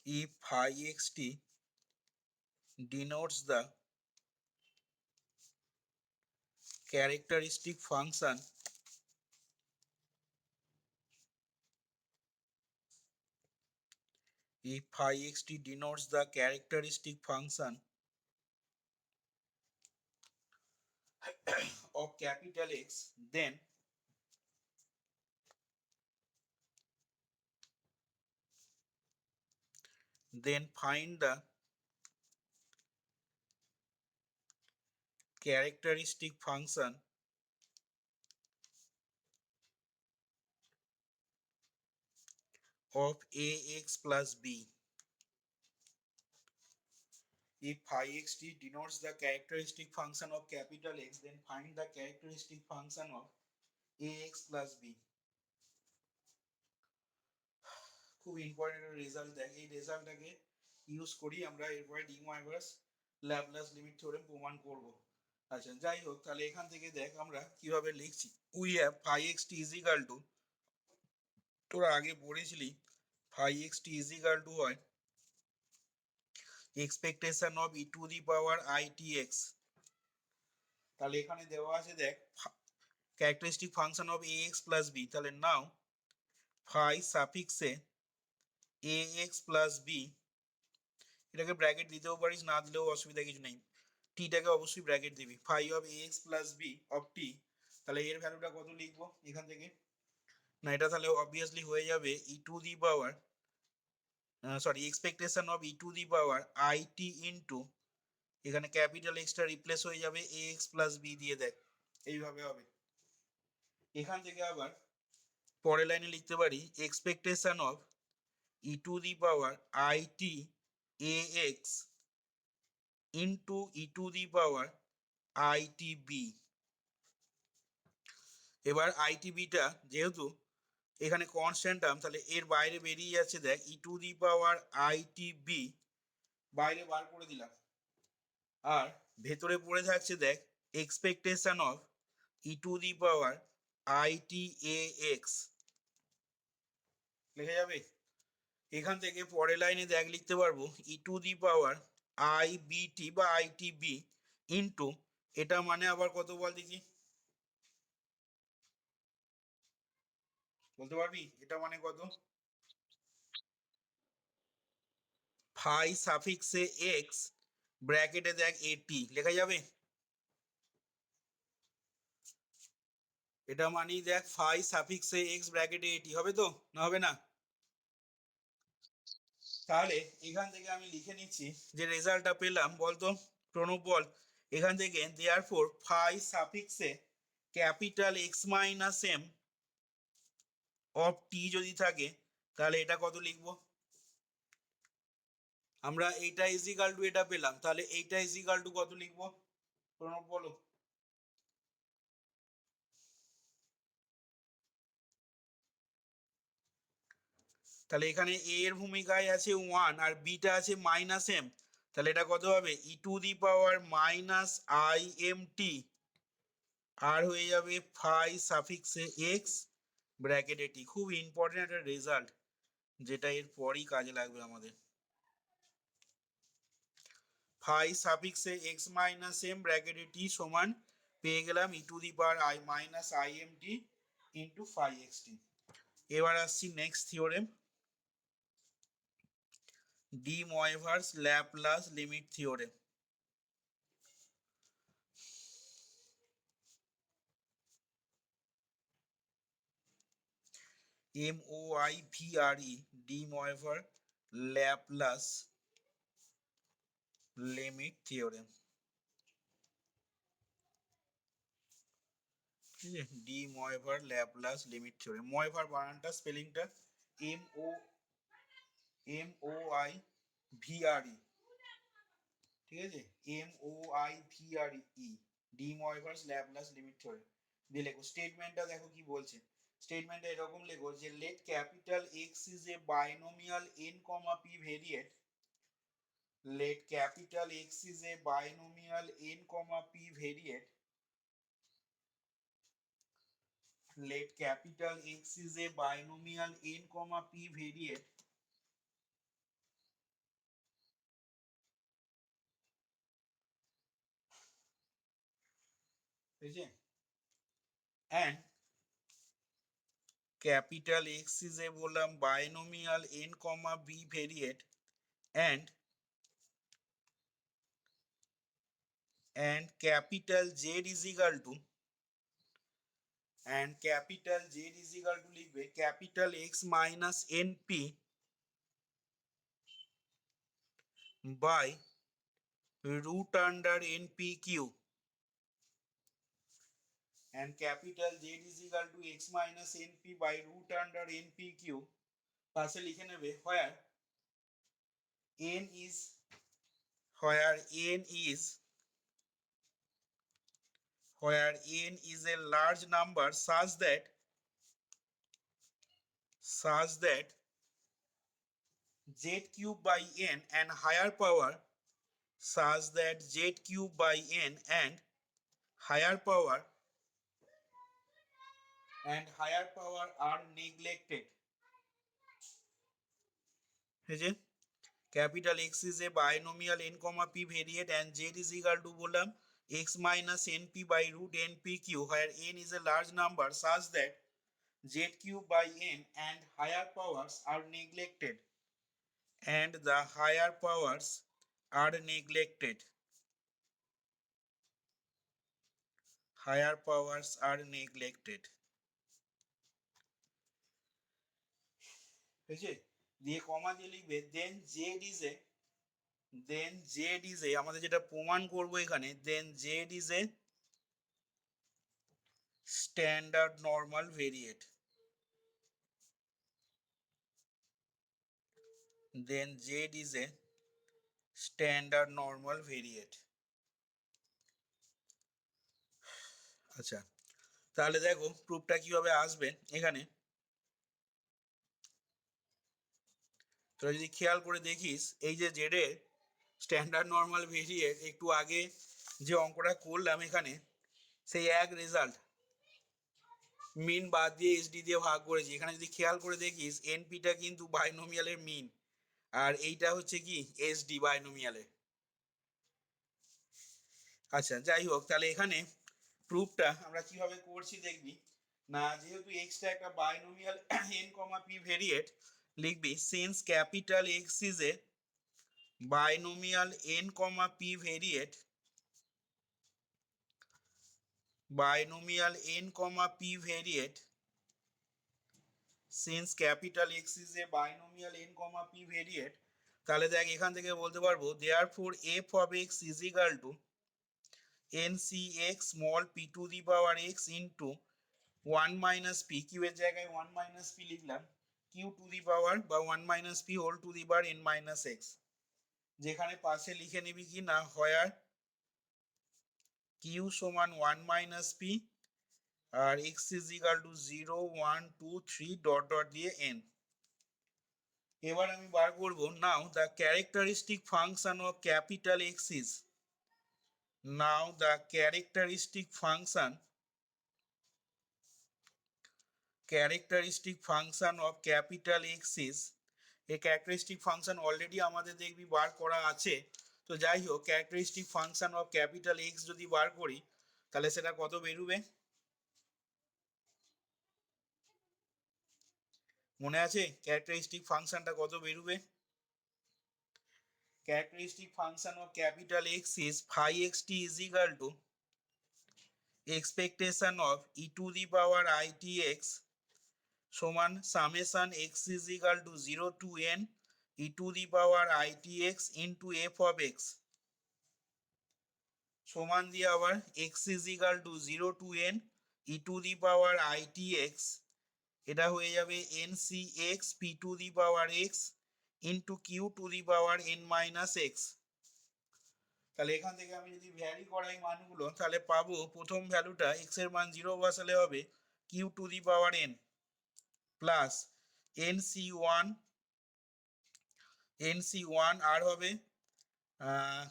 if phi xt denotes the characteristic function if phi xt denotes the characteristic function of capital X, then find the characteristic function of ax plus b. If phi xt denotes the characteristic function of capital X, then find the characteristic function of ax plus b. খুব important একটা result দেখ, এই রেজাল্টটাকে use করি আমরা এরপরে D মোয়াইভার্স Laplace limit theorem প্রমাণ করব। আচ্ছা যাই হোক, তাহলে এখান থেকে দেখ আমরা কিভাবে লিখছি। We have phi xt is equal to, তোরা আগে পড়েছিলি phi xt is equal to হয় expectation of e to the power i t x. তাহলে এখানে দেওয়া আছে দেখ characteristic function of a x plus b. তাহলে নাও ফাই সাফিক্সে এ এক্স প্লাস বি, এটাকে ব্র্যাকেট দিতেও পারিস, না দিলেও অসুবিধা কিছু নেই। টিটাকে অবশ্যই ব্র্যাকেট দিবি, phi of a x plus b of t. তাহলে এর ভ্যালুটা কত লিখবো এখান থেকে? না এটা তাহলে অবভিয়াসলি হয়ে যাবে e to the power sorry expectation of e to the power i t into, এখানে ক্যাপিটাল এক্সটা রিপ্লেস হয়ে যাবে এ এক্স প্লাস বি দিয়ে। দেখ এইভাবে হবে। এখান থেকে আবার পরের লাইনে লিখতে পারি expectation of e to the power i t a x into e to the power i t b. এবার আই টি বিটা যেহেতু এখানে কনস্ট্যান্ট টার্ম, তাহলে এর বাইরে বেরিয়ে যাচ্ছে দেখ e to the power i t b, বাইরে বার করে দিলাম। আর ভেতরে পড়ে থাকছে দেখ expectation of e to the power i t a x, লেখা যাবে। এখান থেকে পরের লাইনে দেখ লিখতে পারবো e to the power i b t বা আই টি বি ইন্টু, এটা মানে আবার কত বল দেখি, বলতে পারবি এটা মানে কত? ফাই সাফিক্সে এক্স ব্র্যাকেটে দেখ এটি লেখা যাবে। এটা মানেই দেখ ফাই সাফিক্সে এক্স ব্র্যাকেটে এটি হবে তো, না হবে না? তাহলে এখান থেকে আমি লিখে নিচ্ছি যে রেজাল্টটা পেলাম, বলতো প্রণব বল। এখান থেকে দেয়ারফর ফাই সাফিক্সে capital X minus m of t যদি থাকে, তাহলে এটা কত লিখবো আমরা? এইটা ইজিক্যাল টু এটা পেলাম, তাহলে এইটা ইজিক্যাল টু কত লিখবো প্রণব বলো? তাহলে এখানে এ এর ভূমিকায় আছে ওয়ান আর বিটা আছে মাইনাস এম, তাহলে এটা কত হবে e to the power minus i m t, আর হয়ে যাবে ফাই সাফিক্সে এক্স ব্র্যাকেটে টি। খুব ইম্পর্টেন্ট একটা রেজাল্ট, যেটা এর পরই কাজে লাগবে আমাদের। ফাই সাফিক্সে এক্স মাইনাস এম ব্র্যাকেটে টি সমান পেয়ে গেলাম e to the power i minus i m t into phi x t. এবার আসছি next theorem, de Moivre's Laplace limit theorem. M O I V R E, de Moivre Laplace limit theorem. ঠিক আছে, de Moivre Laplace limit theorem. Moivre বানানটা স্পেলিংটা M O I V R E, ঠিক আছে, M O I V R E, D Moivre's Laplace limit theorem দিয়ে লেখো। স্টেটমেন্টটা দেখো কি বলছে। স্টেটমেন্টটা এরকম লেখো যে let capital X is a binomial n comma p variate, let capital X is a binomial n comma p variate, let capital X is a binomial n comma p variate ঠিক আছে, and capital X is a বললাম binomial n comma b variate and capital Z is equal to লিখবে capital X minus np by root under npq and capital Z is equal to x minus np by root under npq পাশে লিখে নেবে where n is a large number such that z cube by n and higher power such that z cube by n and higher power are neglected. এই যে capital X is a binomial n comma p variate and z is equal to বললাম x minus np by root npq where n is a large number such that z cube by n and higher powers are neglected. And the higher powers are neglected. Higher powers are neglected. বুঝছে, দিয়ে কমা দিয়ে লিখবে then z is a আমাদের যেটা প্রমাণ করব এখানে then z is a standard normal variate. Then z is a standard normal variate. আচ্ছা, তাহলে দেখো প্রুফটা কিভাবে আসবে এখানে। তোরা যদি খেয়াল করে দেখিস এই যে জেড এর স্ট্যান্ডার্ড নর্মাল ভেরিয়েট একটু আগে যে অঙ্কটা করলাম এখানে সেই এক রেজাল্ট, মিন বাদ দিয়ে এসডি দিয়ে ভাগ করেছি। এখানে যদি খেয়াল করে দেখিস এনপিটা কিন্তু বাইনোমিয়ালের মিন আর এইটা হচ্ছে কি এসডি বাইনোমিয়ালের। আচ্ছা যাই হোক, তাহলে এখানে প্রুফটা আমরা কিভাবে করছি দেখবি না, যেহেতু এক্সটা একটা বাইনোমিয়াল এন কমা পি ভেরিয়েট লিখবি since capital X is A binomial n comma p variate since capital X is a binomial n comma p variate তাহলে দেখ এখান থেকে বলতে পারবো therefore f of x is equal to ncx small p to the power x into 1 minus p, q এর জায়গায় 1 minus p লিখলাম, q to the power বা 1 minus p whole to the power n minus x, যেখানে পাশে লিখে নিবি কি না where q সমান 1 minus p আর x is equal to 0 1 2 3 dot dot দিয়ে n। এবার আমি বার করব now the characteristic function of capital x is characteristic function of capital x is এই ক্যারেক্টারিস্টিক ফাংশন অলরেডি আমাদের দেখবি বার করা আছে। তো যাই হোক, characteristic function of capital x যদি বার করি তাহলে সেটা কত বেরোবে মনে আছে? ক্যারেক্টারিস্টিক ফাংশনটা কত বেরোবে? Characteristic function of capital X is phi xt is equal to expectation of e to the power itx সমান summation x is equal to 0 to n e to the power itx into f of x সমান দিয়ে আবার x is equal to 0 to n e to the power itx এটা হয়ে যাবে ncx p to the power x into q to the power n minus x। তাহলে এখান থেকে আমি যদি ভ্যারি করাই মানগুলো তাহলে পাবো প্রথম ভ্যালুটা x এর মান 0 বসালে হবে q to the power n plus nc1 আর হবে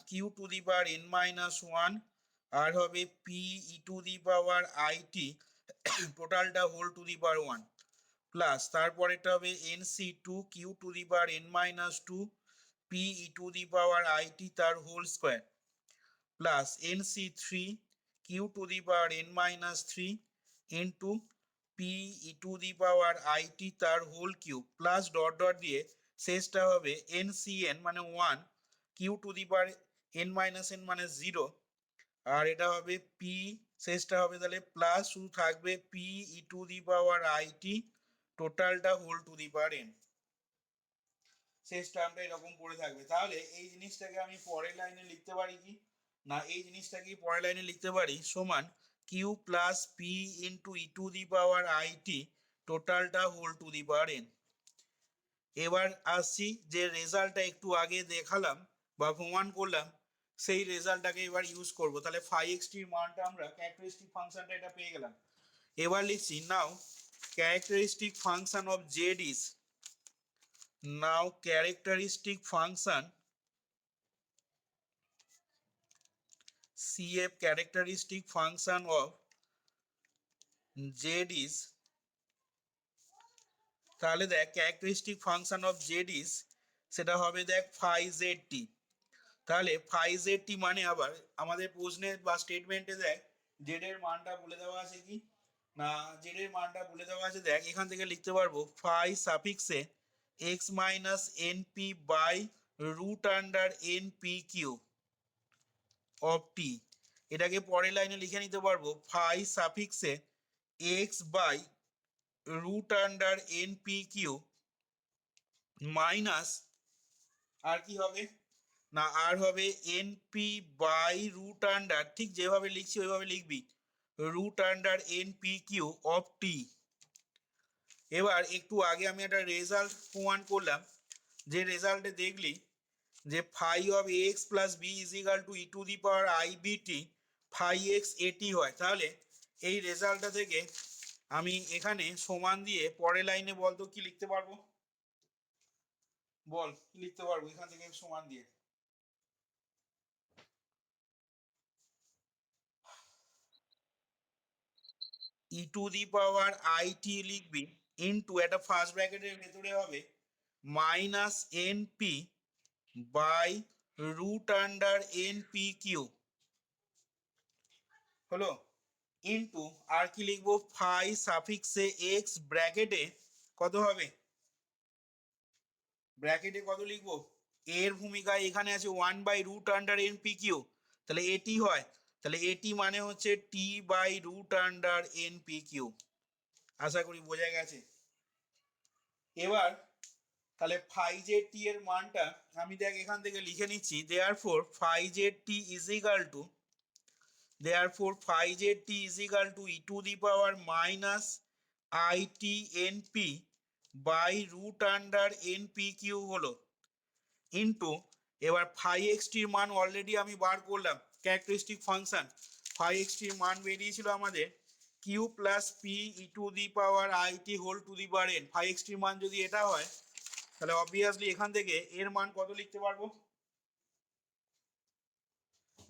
q to the power n minus 1 আর হবে p e to the power it টোটালটা whole to the power 1 plus তারপরেটা হবে nc2 q to the power n minus 2 p e to the power it তার whole square plus nc3 q to the power n minus three into p e to the power i t তার whole cube plus dot dot দিয়ে শেষটা হবে n c n মানে one q to the power n minus n মানে zero আর এটা হবে p শেষটা হবে তাহলে প্লাস শুধু থাকবে p e to the power i t টোটালটা whole to the power n শেষ টার্মটা এরকম পড়ে থাকবে। তাহলে এই জিনিসটাকে আমি পরের লাইনে লিখতে পারি কি না এই জিনিসটাকে পরের লাইনে লিখতে পারি সমান q plus p into e to the power i t টোটালটা whole to the power n. এবার আসছি যে রেজাল্টটা একটু আগে দেখালাম বা প্রমাণ করলাম সেই রেজাল্টটাকে এবার ইউজ করব। তাহলে ফাইভ এক্স টির মানটা আমরা ক্যারেক্টারিস্টিক ফাংশনটা এটা পেয়ে গেলাম। এবার লিখছি now characteristic function of z is now characteristic function CF characteristic function of z is তাহলে দেখ characteristic function of z is সেটা হবে দেখ ফাই জেড টি। তাহলে ফাই জেড টি মানে আবার আমাদের প্রশ্নে বা স্টেটমেন্টে দেখ জেড এর মানটা বলে দেওয়া আছে কি না জেড এর মানটা বলে দেওয়া আছে দেখ এখান থেকে লিখতে পারবো ফাই সাফিক্সে x minus n p by root under n p q of t. এটাকে পরের লাইনে লিখে নিতে পারবো ফাই সাফিক্সে x by root under n p q minus আর কি হবে না আর হবে n p by root under ঠিক যেভাবে লিখছি ওইভাবে লিখবি root under n p q of t. এবার একটু আগে আমি একটা রেজাল্ট প্রমাণ করলাম যে রেজাল্টে দেখলি যে phi of x plus b is equal to e to the power i b t phi x এটি হয়। তাহলে এই রেজাল্টটা থেকে আমি এখানে সমান দিয়ে পরের লাইনে বলতো কি লিখতে পারবো বল কি লিখতে পারবো এখান থেকে সমান দিয়ে e to the power i টি লিখবি ইন্টু একটা ফার্স্ট ব্র্যাকেটের ভেতরে হবে minus n p by root under n p q হলো ইন্টু আর কি লিখবো ফাই সাফিক্সে এক্স ব্র্যাকেটে কত হবে ব্র্যাকেটে কত লিখবো এর ভূমিকা এখানে আছে one by root under n p q তাহলে এটি হয় তাহলে এটি মানে হচ্ছে t by root under n p q. আশা করি বোঝা গেছে। এবার তাহলে ফাই জেড টি এর মানটা আমি দেখ এখান থেকে লিখে নিচ্ছি therefore phi z t is equal to therefore phi zt is equal to e to the power minus itnp by root under npq হলো ইন্টু এবার ফাই এক্স টির মান অলরেডি আমি বার করলাম ক্যারেক্টারিস্টিক ফাংশন ফাই এক্স টির মান বেরিয়েছিল আমাদের q plus p e to the power i t whole to the power n phi x টির মান যদি এটা হয় তাহলে অবভিয়াসলি এখান থেকে এর মান কত লিখতে পারবো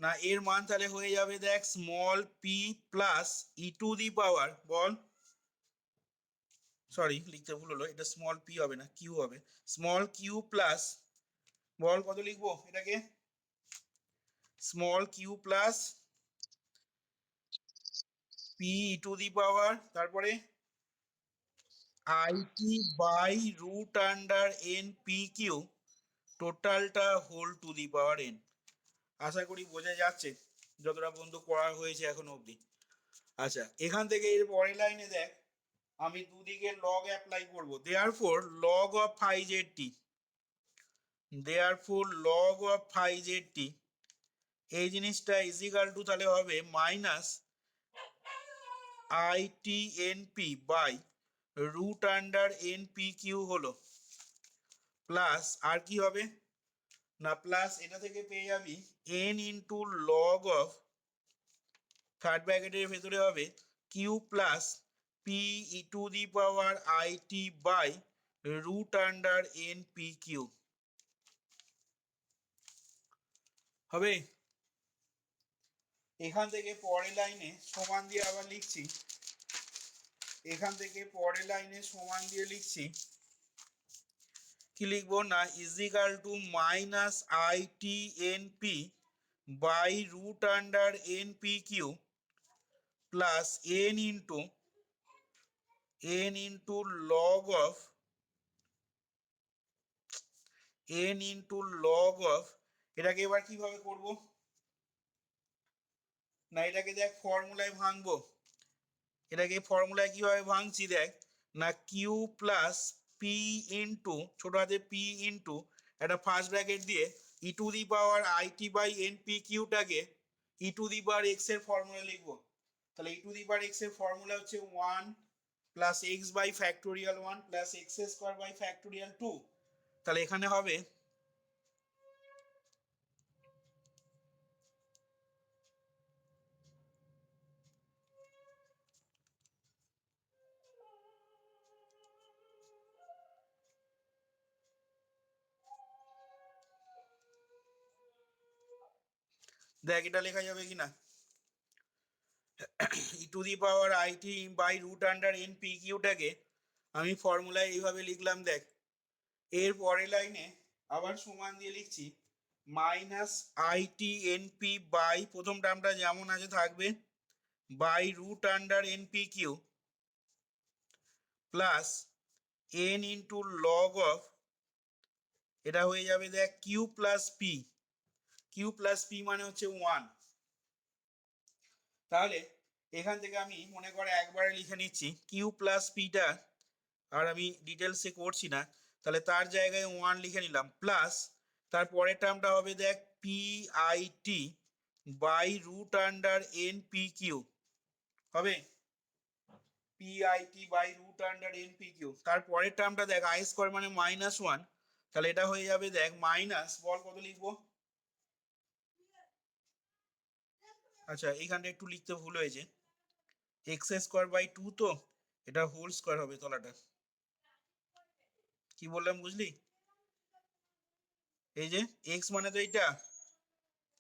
না এর মান তাহলে হয়ে যাবে দেখ small P plus E to the power ball sorry লিখতে ভুল হলো এটা স্মল পি হবে না কিউ হবে স্মল কিউ প্লাস বল কত লিখবো এটাকে small q plus p e to the power তারপরে i t by root under n p q টোটালটা whole to the power n. আশা করি বোঝা যাচ্ছে যতটা বন্ধু করা হয়েছে এখন অবধি। আচ্ছা এখান থেকে এর পরের লাইনে দেখ আমি দুদিকে লগ অ্যাপ্লাই করব therefore log of phi z t therefore log of phi z t এই জিনিসটা ইজ ইকাল টু তাহলে হবে minus i t n p by root under n p q হলো প্লাস আর কি হবে না প্লাস এটা থেকে পেয়ে যাবি n into log of third ব্র্যাকেটের ভেতরে হবে q plus p e to the power i t by root under n p q হবে। এখান থেকে পরের লাইনে সমান দিয়ে আবার লিখছি এখান থেকে পরের লাইনে সমান দিয়ে লিখছি কি লিখবো না is equal to minus i t n p by root under n p q plus n into log of এটাকে এবার কিভাবে করব, না এটাকে দেখ ফর্মুলায় ভাঙবো, এটাকে ফর্মুলায় কিভাবে ভাঙছি দেখ, না কিউ প্লাস পি ইন্টু ছোট হাতে পি ইন্টু একটা ফার্স্ট ব্র্যাকেট দিয়ে e to the power i t by n p কিউটাকে e to the power x এর ফর্মুলা লিখবো। তাহলে e to the power x এর ফর্মুলা হচ্ছে 1 plus x by factorial 1 plus x square by factorial 2। তাহলে এখানে হবে দেখ এটা লেখা যাবে কিনা, e to the power i t by root under n p কিউটাকে আমি ফর্মুলায় এইভাবে লিখলাম দেখ। এর পরের লাইনে আবার সমান দিয়ে লিখছি minus i t n p by প্রথম টার্মটা যেমন আছে থাকবে by root under n p q plus n into log of এটা হয়ে যাবে দেখ কিউ প্লাস পি মানে হচ্ছে 1। তাহলে এখান থেকে আমি মনে করে একবারে লিখে নিচ্ছি কিউ প্লাস পিটা, আর আমি ডিটেলসে করছি না, তাহলে তার জায়গায় 1 লিখে নিলাম প্লাস তার পরের টার্মটা হবে দেখ p i t by root under n p q হবে p i t by root under n p q. তার পরের টার্মটা দেখ আই স্কোয়ার মানে -1, তাহলে এটা হয়ে যাবে দেখ মাইনাস বল কত লিখবো, আচ্ছা এইখানটা একটু লিখতে ভুল হয়েছে, এক্স স্কোয়ার বাই 2 তো এটা হোল স্কোয়ার হবে তলাটা, কি বললাম বুঝলি, এই যে এক্স মানে তো এইটা,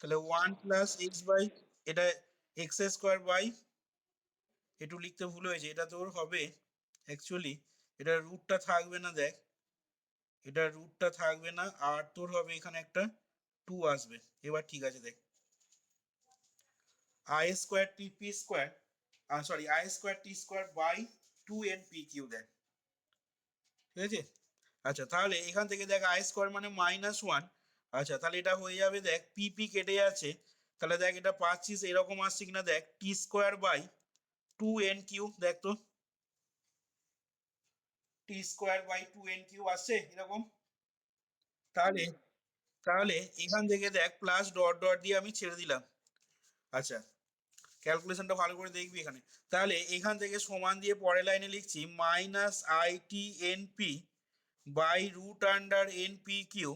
তাহলে 1 প্লাস এক্স বাই এটা এক্স স্কোয়ার বাই একটু লিখতে ভুল হয়েছে, এটা তোর হবে অ্যাকচুয়ালি এটা রুটটা থাকবে না দেখ, এটা রুটটা থাকবে না আর তোর হবে এখানে একটা 2 আসবে। এবার ঠিক আছে দেখ i square t p square sorry i square t square by 2 np q দেখ, ঠিক আছে। আচ্ছা তাহলে এখান থেকে দেখ আই স্কোয়ার মানে -1, আচ্ছা তাহলে এটা হয়ে যাবে দেখ পি কেটে যাচ্ছে, তাহলে দেখ এটা পাচ্ছিস এরকম আসছে কিনা দেখ টি স্কোয়ার বাই 2n কিউ, দেখ তো টি স্কোয়ার বাই 2n কিউ আসছে এরকম। তাহলে তাহলে এখান থেকে দেখ প্লাস ডট ডট দিয়ে আমি ছেড়ে দিলাম, আচ্ছা ক্যালকুলেশনটা ভালো করে দেখবি এখানে। তাহলে এখান থেকে সমান দিয়ে পরের লাইনে লিখছি minus i t n p by root under n p q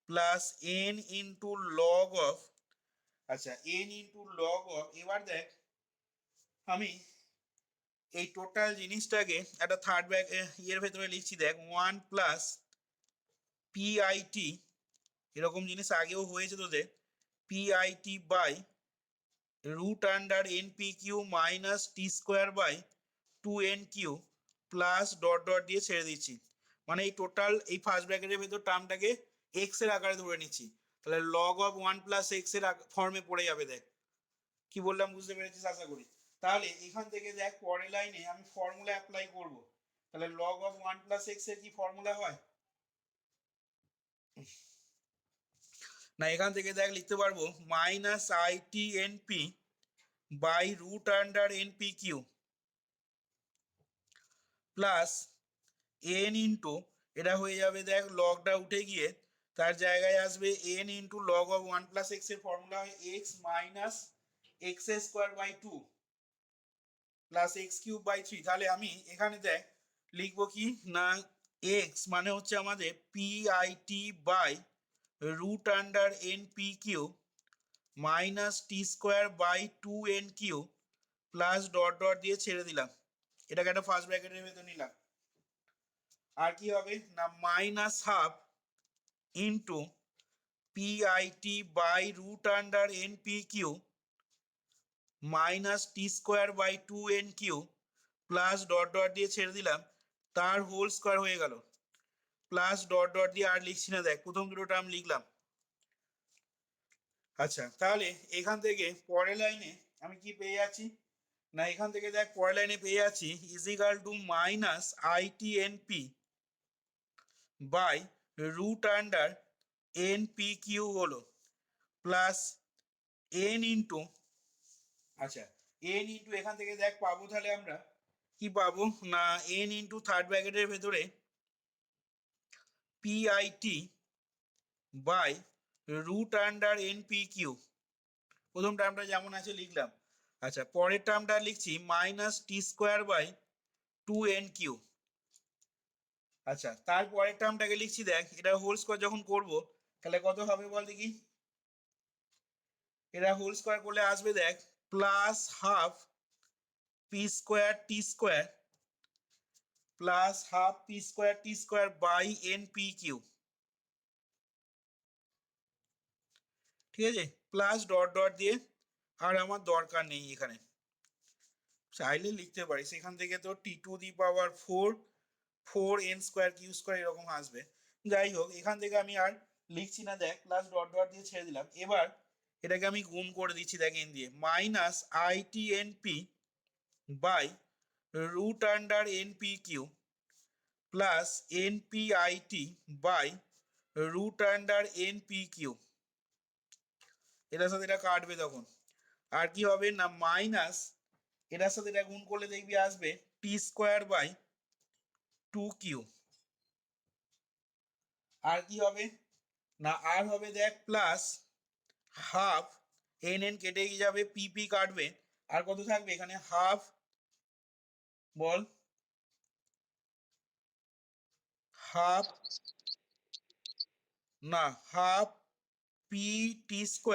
plus n into log of, আচ্ছা এন ইন্টু লগ অফ, এবার দেখ আমি এই টোটাল জিনিসটাকে একটা থার্ড ব্যাগ ইয়ের ভেতরে লিখছি দেখ 1 প্লাস পিআইটি, এরকম জিনিস আগেও হয়েছে তোদের, p i t by root under n p q minus t square by 2n q plus dot dot দিয়ে ছেড়ে দিচ্ছি, মানে এই টোটাল এই ফার্স্ট ব্র্যাকেটের ভেতর টার্মটাকে এক্স এর আকারে ধরে নিচ্ছি, তাহলে লগ অফ 1 প্লাস এক্স এর ফর্মে পড়ে যাবে দেখ, কি বললাম বুঝতে পেরেছিস আশা করি। তাহলে এখান থেকে দেখ পরের লাইনে আমি ফর্মুলা অ্যাপ্লাই করব, তাহলে লগ অফ 1 প্লাস এক্স এর কি ফর্মুলা হয়, না এখান থেকে দেখ লিখতে পারবো minus i t n p by root under n p q plus n into এটা হয়ে যাবে দেখ লগটা উঠে গিয়ে তার জায়গায় আসবে n into log of 1 plus x এর ফর্মুলা হয় x minus x square by 2 plus x cube by 3। তাহলে আমি এখানে দেখ লিখবো কি না এক্স মানে হচ্ছে আমাদের p i t by root under n p q minus t square by 2n q plus dot dot দিয়ে ছেড়ে দিলাম, এটাকে একটা ফার্স্ট ব্র্যাকেটের ভেতর নিলাম, আর কি হবে না minus half into p i t by root under n p q minus t square by 2n q plus dot dot দিয়ে ছেড়ে দিলাম, তার হোল স্কোয়ার হয়ে গেল, প্লাস ডট ডট দিয়ে আর লিখছি না দেখ প্রথম দুটো টার্ম লিখলাম। আচ্ছা তাহলে এখান থেকে পরের লাইনে আমি কি পেয়ে যাচ্ছি না এখান থেকে দেখ পরের লাইনে পেয়ে যাচ্ছি is equal to minus ITNP by root under NPQ হলো প্লাস n ইন্টু, আচ্ছা n ইন্টু এখান থেকে দেখ পাবো তাহলে আমরা কি পাবো না n ইন্টু থার্ড ব্র্যাকেটের ভেতরে PIT by root under NPQ। প্রথম টার্মটা যেমন আছে লিখলাম। আচ্ছা পরের টার্মটা লিখছি মাইনাস T² বাই 2NQ। আচ্ছা তারপরের টার্মটাকে লিখছি দেখ, এটা হোল স্কোয়ার যখন করব তাহলে কত হবে বল দেখি। এটা হোল স্কোয়ার করলে আসবে দেখ plus half P² T² plus half P² T² by NPQ। ঠিক আছে, প্লাস ডট ডট দিয়ে, আর আমার দরকার নেই এখানে, চাইলে লিখতে পারি সেখান থেকে তো T⁴ 4n² এরকম আসবে। যাই হোক এখান থেকে আমি আর লিখছি না দেখ, প্লাস ডট ডট দিয়ে ছেড়ে দিলাম। এবার এটাকে আমি গুণ করে দিচ্ছি দেখ n দিয়ে, minus ITNP by root under NPQ plus NPIT by root under NPQ। এটার সাথে এটা কাটবে তখন, আর কি হবে না মাইনাস এটার সাথে এটা গুণ করলে দেখবি আসবে T² বাই 2Q। আর কি হবে না আর হবে দেখ প্লাস হাফ n কেটে গিয়ে যাবে, PP কাটবে, আর কত থাকবে এখানে হাফ, বল হাফ, না half PT²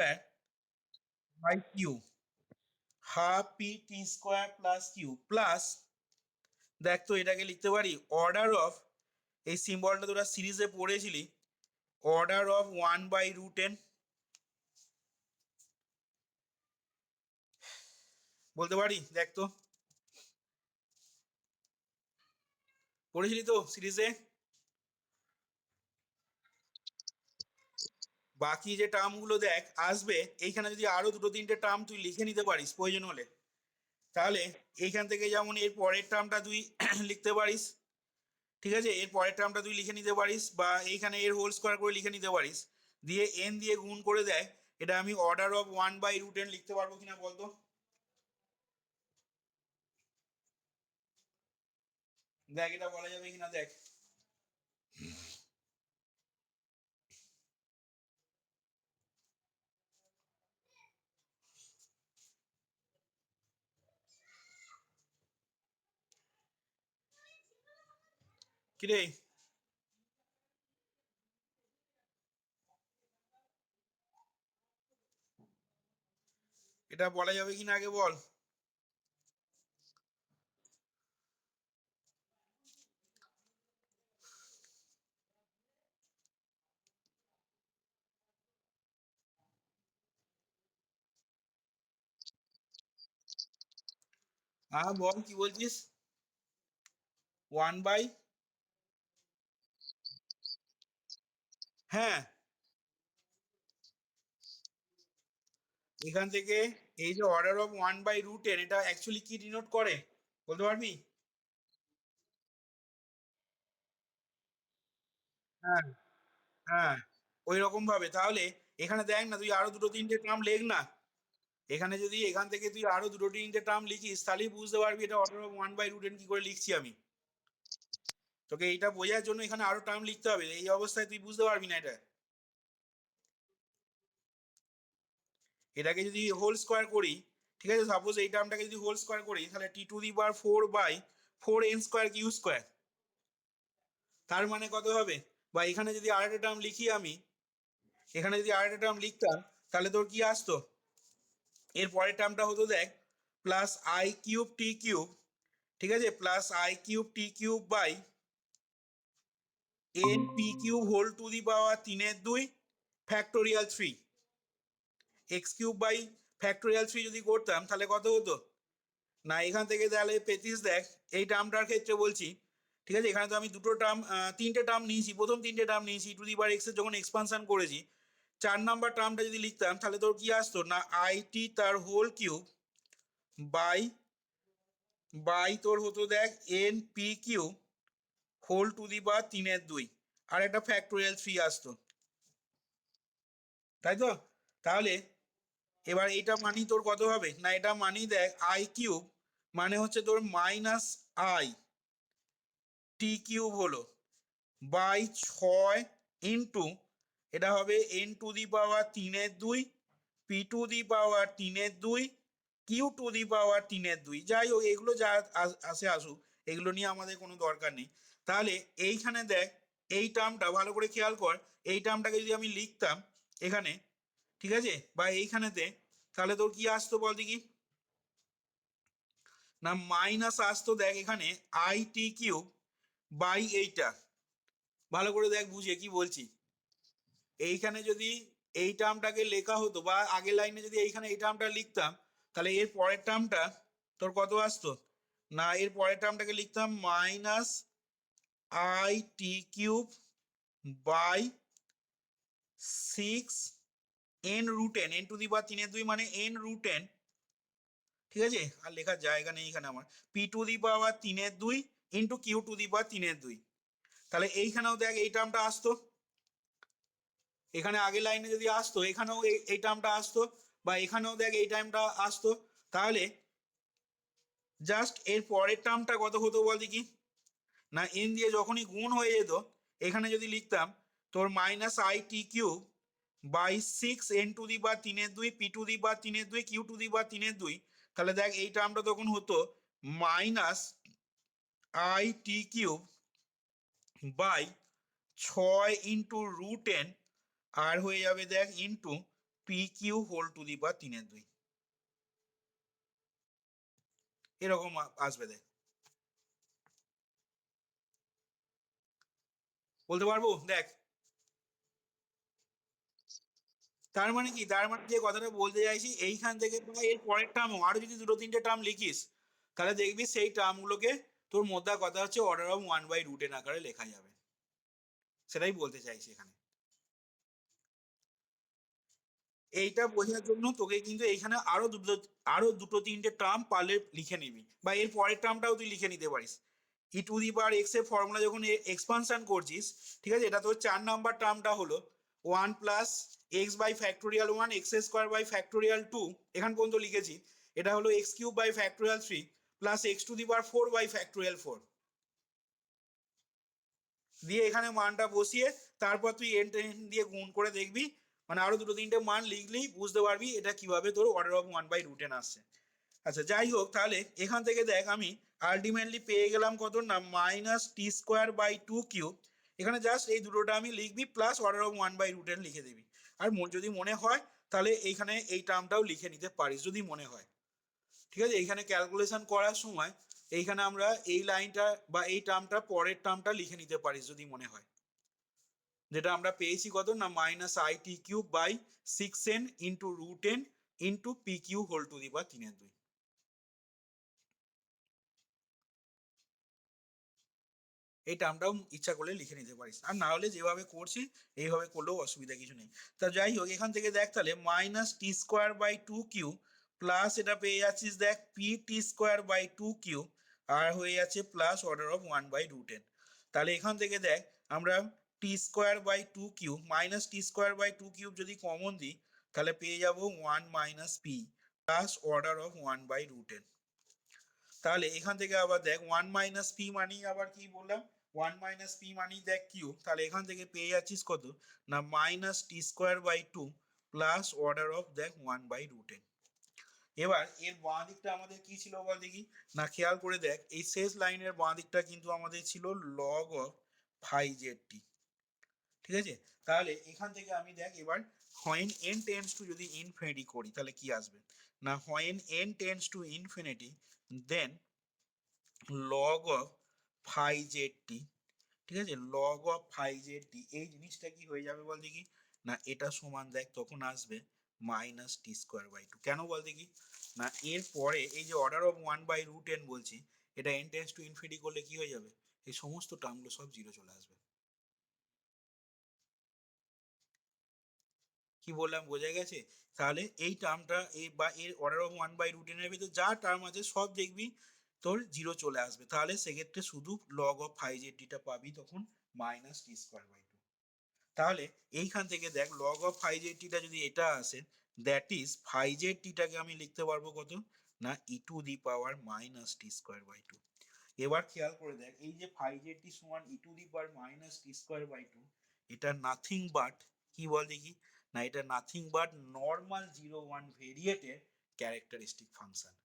by q, half PT² plus q plus, দেখ তো এটাকে লিখতে পারি অর্ডার অফ, এই সিম্বলটা তোরা সিরিজে পড়েছিলি, অর্ডার অফ 1/√n। বলতে পারি দেখ তো, পড়েছিলি তো সিরিজে। বাকি যে টার্মগুলো দেখ আসবে, এইখানে যদি আরো দুটো তিনটে টার্ম তুই লিখে নিতে পারিস প্রয়োজন হলে, তাহলে এইখান থেকে যেমন এর পরের টার্মটা তুই লিখতে পারিস, ঠিক আছে, এর পরের টার্মটা তুই লিখে নিতে পারিস, বা এইখানে এর হোল স্কোয়ার করে লিখে নিতে পারিস, দিয়ে n দিয়ে গুণ করে দেয়, এটা আমি অর্ডার অফ 1/√n লিখতে পারবো কিনা বলতো। দেখ এটা বলা যাবে কিনা দেখ। কিরে এটা বলা যাবে কিনা আগে বল। হ্যাঁ বল কি বলছিস। 1 বাই, হ্যাঁ এখান থেকে এই যে অর্ডার অফ 1/√n, এটা অ্যাকচুয়ালি কি ডিনোট করে বলতে পারবি। হ্যাঁ হ্যাঁ ওই রকম ভাবে, তাহলে এখানে দেখ না তুই আরো দুটো তিনটে টার্ম লেখ না, এখানে যদি এখান থেকে তুই আরো দুটো তিনটে টার্ম লিখিস তাহলেই বুঝতে পারবি এটা অর্ডার অফ 1/√n কি করে লিখছি আমি। তোকে এইটা বোঝার জন্য এখানে আরো টার্ম লিখতে হবে, এই অবস্থায় তুই বুঝতে পারবি না এটা। এটাকে যদি হোল স্কোয়ার করি, ঠিক আছে, সাপোজ এই টার্মটাকে যদি হোল স্কোয়ার করি তাহলে T⁴/4/4n²Q², তার মানে কত হবে, বা এখানে যদি আরেকটা টার্ম লিখি আমি, এখানে যদি আরেকটা টার্ম লিখতাম তাহলে তোর কি আসতো, এর পরের টার্মটা হতো দেখ প্লাস I³ T³ ঠিক আছে, plus I³ T³ by NPQ whole to the power 3/2 factorial 3, x³ by factorial 3 যদি করতাম তাহলে কত হতো না, এখান থেকে তাহলে পেতিস দেখ এই টার্মটার ক্ষেত্রে বলছি, ঠিক আছে, এখানে তো আমি দুটো টার্ম তিনটে টার্ম নিয়েছি, প্রথম তিনটে টার্ম নিয়েছি e⁻x এর যখন এক্সপানশন করেছি, 4 নাম্বার টার্মটা যদি লিখতাম তাহলে তোর কি আসতো না IT তার হোল কিউব বাই বাই তোর হতো দেখ n p q whole to the power 3/2 আর একটা ফ্যাক্টোরিয়াল 3 আসতো, তাই তো? তাহলে এবার এইটা মানি তোর কত হবে, না এটা মানি দেখ আই কিউব মানে হচ্ছে তোর মাইনাস আই টি কিউব হলো বাই 6 ইন্টু এটা হবে n to the power 3/2 p to the power 3/2 q to the power 3/2। যাই হোক এগুলো যা আসে আসুক, এগুলো নিয়ে আমাদের কোনো দরকার নেই। তাহলে এইখানে দেখ এই টার্মটা ভালো করে খেয়াল কর, এই টার্মটাকে যদি আমি লিখতাম এখানে, ঠিক আছে, বা এইখানেতে, তাহলে তোর কি আসতো বল দেখি, না মাইনাস আসতো দেখ এখানে আই টি কিউব বাই এইটা, ভালো করে দেখ বুঝে কি বলছি। এইখানে যদি এই টার্মটাকে লেখা হতো বা আগের লাইনে যদি এইখানে এই টার্মটা লিখতাম, তাহলে এর পরের টার্মটা তোর কত আসতো, না এর পরের টার্মটাকে লিখতাম minus i t cube by 6 n root n, n to the power 3/2 মানে এন রুট এন, ঠিক আছে, আর লেখার জায়গা নেই এখানে আমার, p to the power 3/2 into q to the power 3/2। তাহলে এইখানেও দেখ এই টার্মটা আসতো, এখানে আগের লাইনে যদি আসতো এখানেও এই টার্মটা আসতো, বা এখানেও দেখ এই টার্মটা আসতো। তাহলে জাস্ট এর পরের টার্মটা কত হতো বল দেখি, না এন দিয়ে যখনই গুণ হয়ে যেত এখানে যদি লিখতাম তোর minus i t cube by 6 n to the power 3/2 p to the power 3/2 q to the power 3/2, তাহলে দেখ এই টার্মটা তখন হতো minus i t cube by 6 into root n আর হয়ে যাবে দেখ into p q whole to the power 3/2, এরকম আসবে দেখ, বলতে পারবো দেখ। তার মানে কি, তার মানে যে কথাটা বলতে চাইছি এইখান থেকে তোরা এর পরের টার্মও আরো যদি দুটো তিনটে টার্ম লিখিস, তাহলে দেখবি সেই টার্মগুলোকে তোর মোদ্দা কথা হচ্ছে অর্ডার অফ 1/√n আকারে লেখা যাবে, সেটাই বলতে চাইছি এখানে। এইটা বোঝার জন্য তোকে কিন্তু এইখানে আরো দুটো তিনটে টার্ম পারলে লিখে নিবি, বা এর পরের টার্মটাও তুই লিখে নিতে পারিস। ই টু দি পাওয়ার এক্স এর ফর্মুলা যখন এক্সপানশন করছিস, ঠিক আছে, এটা তোর 4 নাম্বার টার্মটা হলো 1 + x/ফ্যাক্টোরিয়াল 1 x² / ফ্যাক্টোরিয়াল 2, এখান পর্যন্ত লিখেছি। এটা হলো x³ / ফ্যাক্টোরিয়াল 3 প্লাস x⁴/ফ্যাক্টোরিয়াল 4 দিয়ে এখানে মানটা বসিয়ে তারপর তুই এন টেন দিয়ে গুণ করে দেখবি, মানে আরো দুটো তিনটে মান লিখলেই বুঝতে পারবি এটা কিভাবে তোর অর্ডার অফ 1/√n আসছে। আচ্ছা যাই হোক, তাহলে এখান থেকে দেখ আমি আলটিমেটলি পেয়ে গেলাম কত, না -t²/2³ এখানে জাস্ট এই দুটোটা আমি লিখবি প্লাস অর্ডার অফ 1/√n লিখে দিবি। আর যদি মনে হয় তাহলে এইখানে এই টার্মটাও লিখে নিতে পারিস যদি মনে হয়, ঠিক আছে। এইখানে ক্যালকুলেশন করার সময় এইখানে আমরা এই লাইনটা বা এই টার্মটা পরের টার্মটা লিখে নিতে পারিস যদি মনে হয়, যেটা আমরা পেয়েছি কত, না -it³ / 6n into √n into p q whole to the power 3/2। এই টার্মটাও ইচ্ছা করলে লিখে নিতে পারিস, আর না হলে যেভাবে করছি এইভাবে করলেও অসুবিধা কিছু নেই। তা যাই হোক এখান থেকে দেখ তাহলে -t²/2³ প্লাস এটা পেয়ে যাচ্ছিস দেখ pt²/2³ আর হয়ে যাচ্ছে প্লাস অর্ডার অফ 1/√n। তাহলে এখান থেকে দেখ আমরা t²/2³ -t²/2³ যদি কমন দিই তাহলে পেয়ে যাব 1 - p plus order of 1/√n। তাহলে এখান থেকে আবার দেখ 1 - p মানি আবার কি বললাম, 1 - p মানি দেখ কিউব, তাহলে এখান থেকে পেয়ে যাচ্ছিস কত, না -t² / 2 প্লাস অর্ডার অফ দেখ 1/√n। এবার এর বাঁ দিকটা আমাদের কি ছিল বল দেখি, না খেয়াল করে দেখ এই শেষ লাইনের বাঁ দিকটা কিন্তু আমাদের ছিল লগ অফ φz, ঠিক আছে। তাহলে এখান থেকে আমি দেখ এবার when n tends to যদি ইনফিনিটি করি তাহলে কি আসবে, না when n tends to infinity then log of φzt, ঠিক আছে, লগ অফ φzt এই জিনিসটা কি হয়ে যাবে বল দেখি, না এটা সমান দেখ তখন আসবে -t²/2। কেন বল দেখি, না এর পরে এই যে অর্ডার অফ 1/√n বলছি, এটা n টেন্ডস টু ইনফিনিটি করলে কি হয়ে যাবে, এই সমস্ত টার্মগুলো সব জিরো চলে আসবে। কি বললাম বোঝা গেছে? তাহলে এই টার্মটা এই বা এর অর্ডার অফ 1/√n এর ভিতরে যা টার্ম আছে সব দেখবি তোর জিরো চলে আসবে, তাহলে সেক্ষেত্রে শুধু log of phi Z theta পাবি তখন minus t square by two. তাহলে এইখান থেকে দেখ লগ অফ ফাই জেড টিটা যদি এটা আসে, দ্যাট ইজ ফাই জেড টিটাকে আমি লিখতে পারবো কত না e to the power minus t square by two. এবার খেয়াল করে দেখ এই যে ফাই জেড টি সমান e to the power minus t square by two, এটা নাথিং বাট কি বল দেখি, না এটা nothing but normal zero one ভেরিয়েটের ক্যারেক্টারিস্টিক ফাংশন।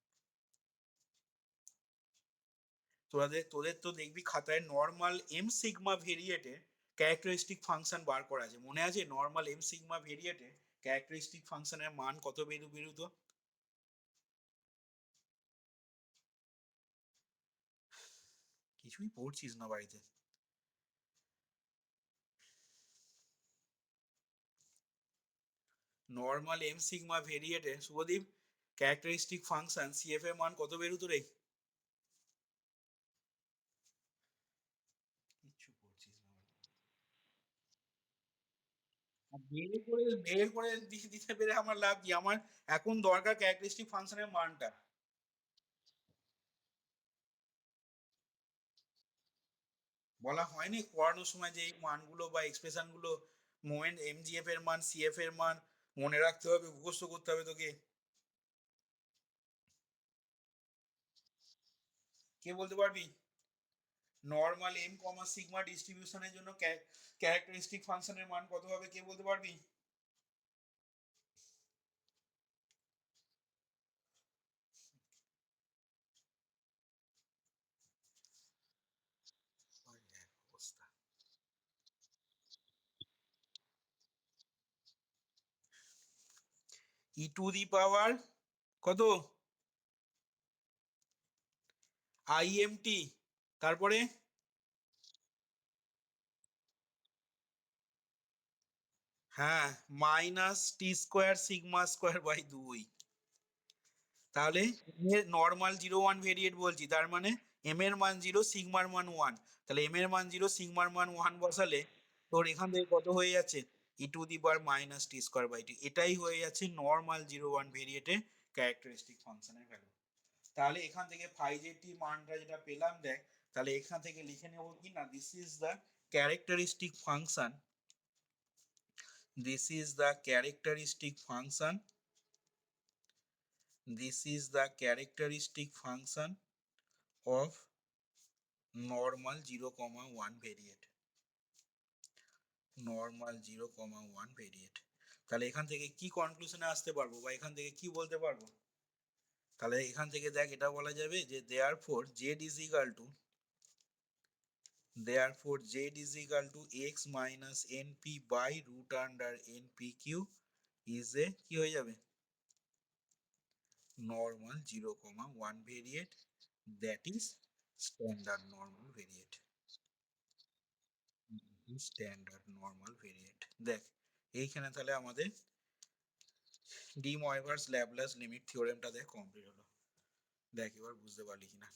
তোদের তোদের তো দেখবি খাতায় নর্মাল এম সিগমা ভেরিয়েটের ক্যারেক্টারিস্টিক ফাংশন বার করা আছে, মনে আছে নর্মাল এম সিগমা ভেরিয়েটের ক্যারেক্টারিস্টিক ফাংশনের মান কত বেরুতো? কিছুই পড়ছিস না বাড়িতে। নর্মাল এম সিগমা ভেরিয়েটে শুভদীপ ক্যারেক্টারিস্টিক ফাংশন সিএফ এর মান কত বেরোতো রে? কিচ্ছু পড়ছিস না। বের করে দিতে পেরে আমার লাভ কি, আমার এখন দরকার ক্যারেক্টারিস্টিক ফাংশনের মানটা। বলা হয়নি পড়ানোর সময় যে এই মানগুলো বা এক্সপ্রেশন গুলো মোমেন্ট এমজিএফ এর মান সিএফ এর মান মনে রাখতে হবে, মুখস্থ করতে হবে তোকে। কে বলতে পারবি নর্মাল এম কমা সিগমা ডিস্ট্রিবিউশনের জন্য ক্যারেক্টারিস্টিক ফাংশনের মান কত হবে, কে বলতে পারবি? অবস্থা। ই টু দি পাওয়ার কত আইএমটি, তারপরে হ্যাঁ minus t square sigma square by দুই। তাহলে নর্মাল জিরো ওয়ান ভেরিয়েট বলছি, তার মানে এম এর মান জিরো সিগমার মান ওয়ান, তাহলে এম এর মান জিরো সিগমার মান ওয়ান বসালে তোর এখান থেকে কত হয়ে যাচ্ছে e to the power minus t square by two, এটাই হয়ে যাচ্ছে নর্মাল জিরো ওয়ান ভেরিয়েটে ক্যারেক্টারিস্টিক ফাংশনের ভ্যালু। তাহলে এখান থেকে ফাই জেড টি মানটা যেটা পেলাম দেখ, তাহলে এখান থেকে লিখে নেব কি না this is the characteristic function, this is the characteristic function, this is the characteristic function of normal 0 comma 1 variate, normal 0 comma 1 variate। তাহলে এখান থেকে কি কনক্লুশনে আসতে পারবো বা এখান থেকে কি বলতে পারবো, তাহলে এখান থেকে দেখ এটা বলা যাবে যে therefore z is equal to, therefore z is equal to x minus np by root under npq is a কি হয়ে যাবে normal 0 comma 1 variate, that is standard normal variate, standard normal variant. দেখ এইখানে তাহলে আমাদের ডি ময়ভার্স ল্যাপ্লাস লিমিট থিওরেমটা দেখ complete হলো। দেখ এবার বুঝতে পারলি কিনা।